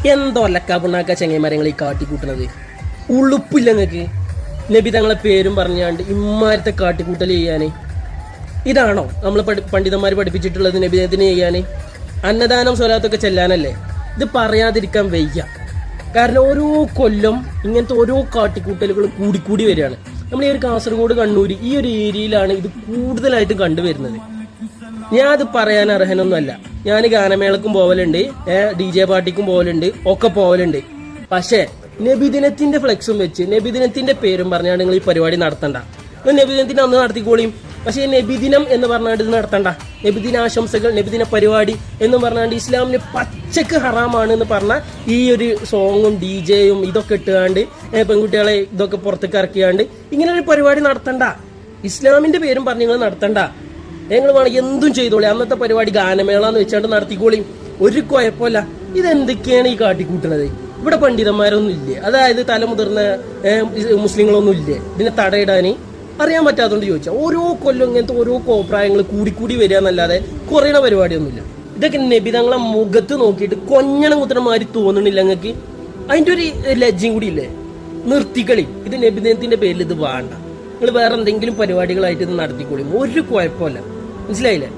എന്തോ അല്ലക്കാപ്പിണ്ണാക്ക ചെങ്ങൈമാരങ്ങൾ ഈ കാട്ടിക്കൂട്ടണത്. ഉളുപ്പില്ല നിങ്ങൾക്ക്. നബി തങ്ങളെ പേരും പറഞ്ഞാണ്ട് ഇമ്മാരത്തെ കാട്ടിക്കൂട്ടൽ ചെയ്യാൻ ഇതാണോ നമ്മൾ പണ്ഡിതന്മാർ പഠിപ്പിച്ചിട്ടുള്ളത്? നബിദിനത്തിന് ചെയ്യാൻ അന്നദാനം സ്വലാത്തൊക്കെ ചെല്ലാനല്ലേ? ഇത് പറയാതിരിക്കാൻ വയ്യ. കാരണം ഓരോ കൊല്ലം ഇങ്ങനത്തെ ഓരോ കാട്ടിക്കൂട്ടലുകൾ കൂടിക്കൂടി വരികയാണ്. നമ്മൾ ഈ ഒരു കാസർഗോഡ്, കണ്ണൂർ ഈ ഒരു ഏരിയയിലാണ് ഇത് കൂടുതലായിട്ട് കണ്ടുവരുന്നത്. ഞാൻ അത് പറയാൻ അർഹനൊന്നുമല്ല. ഞാൻ ഗാനമേളക്കും പോവലുണ്ട്, DJ പാർട്ടിക്കും പോവലുണ്ട്, ഒക്കെ പോവലുണ്ട്. പക്ഷേ നബിദിനത്തിന്റെ ഫ്ലെക്സും വെച്ച് നബിദിനത്തിന്റെ പേരും പറഞ്ഞാൽ നിങ്ങൾ ഈ പരിപാടി നടത്തണ്ട. നബിദിനത്തിന് അന്ന് നടത്തിക്കോളിയും. പക്ഷേ നബിദിനം എന്ന് പറഞ്ഞാൽ ഇത് നടത്തണ്ട. നബിദിനാശംസകൾ, നബിദിന പരിപാടി എന്ന് പറഞ്ഞാൽ ഇസ്ലാമിന് പച്ചക്ക് ഹറാമാണ് എന്ന് പറഞ്ഞാൽ ഈ ഒരു സോങ്ങും DJയും ഇതൊക്കെ ഇട്ടുകാണ്ട് പെൺകുട്ടികളെ ഇതൊക്കെ പുറത്തേക്ക് ഇറക്കിയാണ്ട് ഇങ്ങനെ ഒരു പരിപാടി നടത്തണ്ട. ഇസ്ലാമിന്റെ പേരും പറഞ്ഞ് നിങ്ങൾ നടത്തണ്ട. നിങ്ങൾ വേണമെങ്കിൽ എന്തും ചെയ്തോളി. അന്നത്തെ പരിപാടി ഗാനമേള എന്ന് വെച്ചാണ്ട് നടത്തിക്കോളിയും. ഒരു കുഴപ്പമില്ല. ഇതെന്തൊക്കെയാണ് ഈ കാട്ടിക്കൂട്ടുന്നത്? ഇവിടെ പണ്ഡിതന്മാരൊന്നും ഇല്ലേ? അതായത് തലമുതിർന്ന മുസ്ലിങ്ങളൊന്നും ഇല്ലേ ഇതിനെ തടയിടാൻ? അറിയാൻ പറ്റാത്തതുകൊണ്ട് ചോദിച്ചാൽ ഓരോ കൊല്ലം ഇങ്ങനത്തെ ഓരോ കോപ്രായങ്ങൾ കൂടിക്കൂടി വരിക എന്നല്ലാതെ കുറയണ പരിപാടിയൊന്നുമില്ല. ഇതൊക്കെ നബിതങ്ങളെ മുഖത്ത് നോക്കിയിട്ട് കൊഞ്ഞണം കുത്തണമാതിരി തോന്നണില്ല നിങ്ങൾക്ക്? അതിൻ്റെ ഒരു ലജ്ജയും കൂടി ഇല്ലേ? നിർത്തിക്കളി. ഇത് നബിദിനത്തിന്റെ പേരിൽ ഇത് വേണ്ട. നിങ്ങൾ വേറെ എന്തെങ്കിലും പരിപാടികളായിട്ട് ഇത് നടത്തിക്കോളി. ഒരു കുഴപ്പമില്ല. മനസ്സിലായില്ലേ?